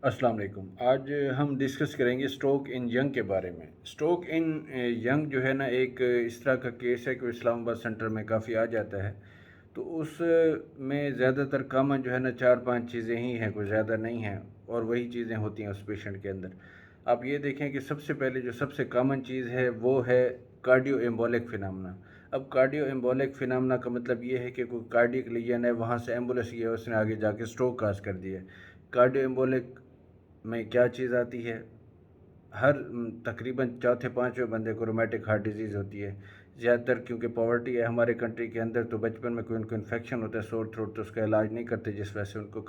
अस्सलाम वालेकुम। आज हम डिस्कस करेंगे स्ट्रोक इन यंग के बारे में। स्ट्रोक इन यंग जो है ना, एक इस तरह का केस है कि इस्लामाबाद सेंटर में काफ़ी आ जाता है। तो उस में ज़्यादातर कॉमन जो है ना, 4-5 चीज़ें ही हैं, कोई ज़्यादा नहीं हैं, और वही चीज़ें होती हैं उस पेशेंट के अंदर। आप ये देखें कि सबसे पहले जो सबसे कॉमन चीज़ है वो है कार्डियो एम्बोलिक फिनोमेना। अब कार्डियो एम्बोलिक फिनोमेना का मतलब ये है कि कोई कार्डियक लीजन है, वहाँ से एम्बुलेंस किया, उसने आगे जाके स्ट्रोक काज कर दिया। कार्डियो एम्बोलिक में क्या चीज़ आती है? हर तकरीबन चौथे पाँचवें बंदे को रोमेटिक हार्ट डिजीज़ होती है। ज़्यादातर क्योंकि पॉवर्टी है हमारे कंट्री के अंदर, तो बचपन में कोई उनको इन्फेक्शन होता है, सोर थ्रोट, तो उसका इलाज नहीं करते, जिस वजह से उनको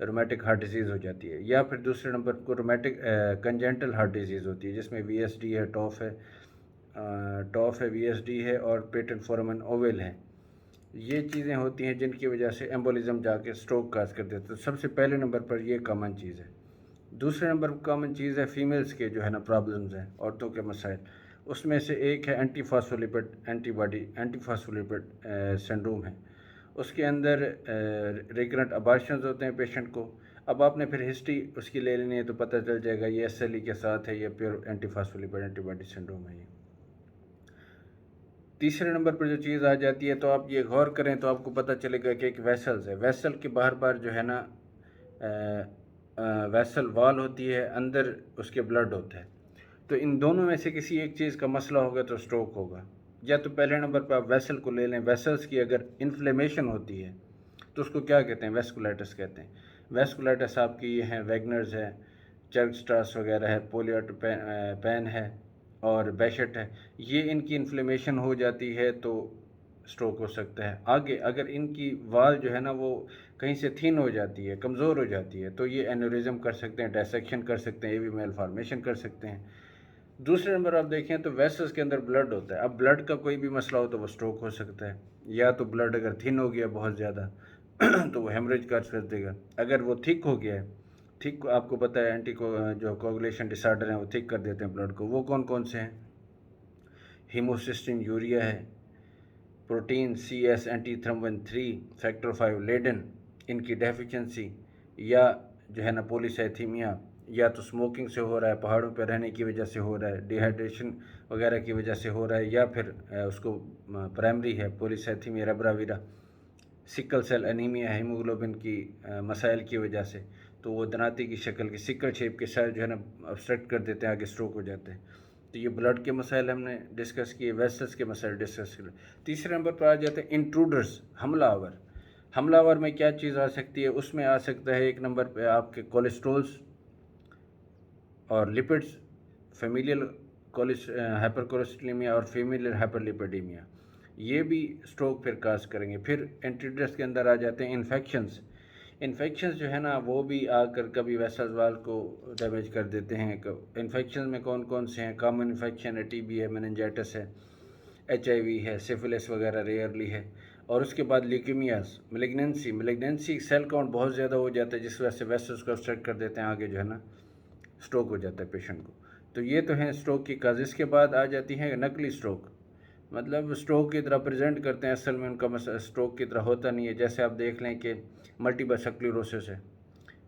रोमेटिक हार्ट डिजीज़ हो जाती है। या फिर दूसरे नंबर को रोमेटिक कंजेंटल हार्ट डिजीज़ होती है, जिसमें वीएसडी है, टॉफ है, वीएसडी है, और पेटेंट फोरामन ओवल है। ये चीज़ें होती हैं जिनकी वजह से एम्बोलिज्म जाके स्ट्रोक काज कर देते हैं। तो सबसे पहले नंबर पर ये कॉमन चीज़ है। दूसरे नंबर पर कॉमन चीज़ है फीमेल्स के जो है ना प्रॉब्लम्स हैं, औरतों के मसाइल। उसमें से एक है एंटीफॉस्फोलिपिड सिंड्रोम है। उसके अंदर रिकरेंट अबार्शंस होते हैं पेशेंट को। अब आपने फिर हिस्ट्री उसकी ले लेनी है, तो पता चल जाएगा ये एसएलई के साथ है, ये प्योर एंटीफॉस्फोलिपिड एंटीबॉडी सिंड्रोम है ये। तीसरे नंबर पर जो चीज़ आ जाती है, तो आप ये गौर करें तो आपको पता चलेगा कि एक वेसल्स है, वेसल के बाहर बाहर जो है ना वेसल वॉल होती है, अंदर उसके ब्लड होता है। तो इन दोनों में से किसी एक चीज़ का मसला होगा तो स्ट्रोक होगा। या तो पहले नंबर पर आप वेसल को ले लें, वेसल्स की अगर इन्फ्लेमेशन होती है तो उसको क्या कहते हैं? वेस्कुलाइटिस कहते हैं। वेस्कुलाइटिस आपकी ये हैं, वैगनर्स है, चर्क स्ट्रास वगैरह है, पोलियोट पैन है, और बैशट है। ये इनकी इन्फ्लेमेशन हो जाती है तो स्ट्रोक हो सकता है। आगे अगर इनकी वाल जो है ना वो कहीं से थिन हो जाती है, कमज़ोर हो जाती है, तो ये एन्यूरिज्म कर सकते हैं, डायसेक्शन कर सकते हैं, एवी मेलफॉर्मेशन कर सकते हैं। दूसरे नंबर आप देखें तो वेसल्स के अंदर ब्लड होता है। अब ब्लड का कोई भी मसला हो तो वो स्ट्रोक हो सकता है। या तो ब्लड अगर थिन हो गया बहुत ज़्यादा तो वो हेमरेज कर देगा। अगर वो थिक हो गया है, थिक आपको पता है एंटी को जो कोगुलेशन डिसऑर्डर हैं वो थिक कर देते हैं ब्लड को। वो कौन कौन से हैं? हीमोसिस्टिन यूरिया है, protein C S antithrombin 3, factor 5 Leiden, इनकी डेफिशिएंसी, या जो है ना पोलीसाइथीमिया, या तो स्मोकिंग से हो रहा है, पहाड़ों पर रहने की वजह से हो रहा है, डिहाइड्रेशन वगैरह की वजह से हो रहा है, या फिर उसको प्राइमरी है पोलीसाइथीमिया रबरावीरा, सिकल सेल एनीमिया, हीमोग्लोबिन की मसाइल की वजह से। तो वो दनाती की शक्ल की सिकल शेप के सेल जो है ना ऑब्स्ट्रक्ट कर देते हैं, आगे स्ट्रोक हो जाते हैं। तो ये ब्लड के मसाइल हमने डिस्कस किए, वेसल्स के मसाइल डिस्कस किए। तीसरे नंबर पर आ जाते हैं इंट्रूडर्स, हमलावर। हमलावर में क्या चीज़ आ सकती है? उसमें आ सकता है एक नंबर पे आपके कोलेस्ट्रोल्स और लिपिड्स, फेमिलियल हाइपरकोलेस्ट्रोलेमिया और फेमिलियल हाइपरलिपिडेमिया, ये भी स्ट्रोक फिर काज करेंगे। फिर इंट्रूडर्स के अंदर आ जाते हैं इन्फेक्शंस। इन्फेक्शंस जो है ना वो भी आकर कभी वेसल्स वाल को डैमेज कर देते हैं। इन्फेक्शन में कौन कौन से हैं? कॉमन इन्फेक्शन है, टीबी है, मेनिंजाइटिस है, एचआईवी है, सिफिलिस वगैरह रेयरली है। और उसके बाद ल्यूकेमियाज, मिलिग्नेंसी सेल काउंट बहुत ज़्यादा हो जाता है, जिस वजह से वेसल्स को ऑब्स्ट्रक्ट कर देते हैं, आगे जो है ना स्ट्रोक हो जाता है पेशेंट को। तो ये तो हैं स्ट्रोक की काज। इसके बाद आ जाती हैं नकली स्ट्रोक, मतलब स्ट्रोक की तरह प्रेजेंट करते हैं, असल में उनका स्ट्रोक की तरह होता नहीं है। जैसे आप देख लें कि मल्टीपल स्क्लेरोसिस है,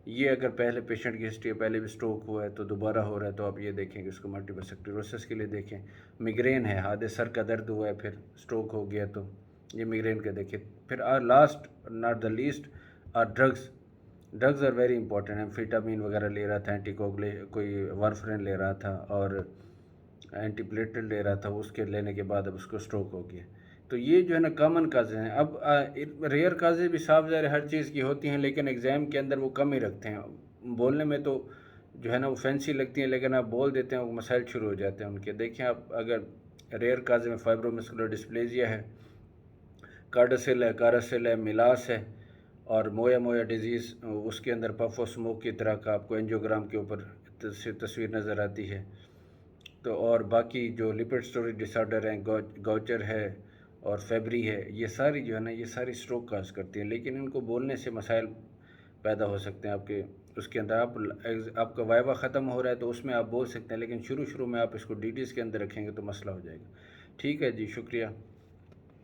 ये अगर पहले पेशेंट की हिस्ट्री है, पहले भी स्ट्रोक हुआ है, तो दोबारा हो रहा है, तो आप ये देखेंगे उसको मल्टीपल स्क्लेरोसिस के लिए देखें। मिग्रेन है, आधे सर का दर्द हुआ है फिर स्ट्रोक हो गया, तो ये मिग्रेन का देखें। फिर last not the least are drugs. Drugs are very important. Amphetamine वगैरह ले रहा था, एंटीकोगुले कोई वारफरिन ले रहा था, और एंटीप्लेटलेट ले रहा था, उसके लेने के बाद अब उसको स्ट्रोक हो गया। तो ये जो है ना कॉमन काजें हैं। अब रेयर काजें भी साफ ज़ाहिर हर चीज़ की होती हैं, लेकिन एग्ज़ाम के अंदर वो कम ही रखते हैं। बोलने में तो जो है ना वो फैंसी लगती हैं, लेकिन आप बोल देते हैं वो मसाइल शुरू हो जाते हैं उनके। देखें आप, अगर रेयर काजे में फाइब्रोमस्कुलर डिस्प्लेजिया है, कार्डासिल है, कारासिल है, मिलास है, और मोया मोया डिजीज़, उसके अंदर पफ और स्मोक की तरह का आपको एंजियोग्राम के ऊपर तस्वीर नज़र आती है। तो और बाकी जो लिपिड स्टोरेज डिसऑर्डर हैं, गौचर है और फेबरी है, ये सारी जो है ना ये सारी स्ट्रोक काज करती हैं, लेकिन इनको बोलने से मसाइल पैदा हो सकते हैं आपके। उसके अंदर आपका वाइवा ख़त्म हो रहा है तो उसमें आप बोल सकते हैं, लेकिन शुरू शुरू में आप इसको डीटीज़ के अंदर रखेंगे तो मसला हो जाएगा। ठीक है जी, शुक्रिया।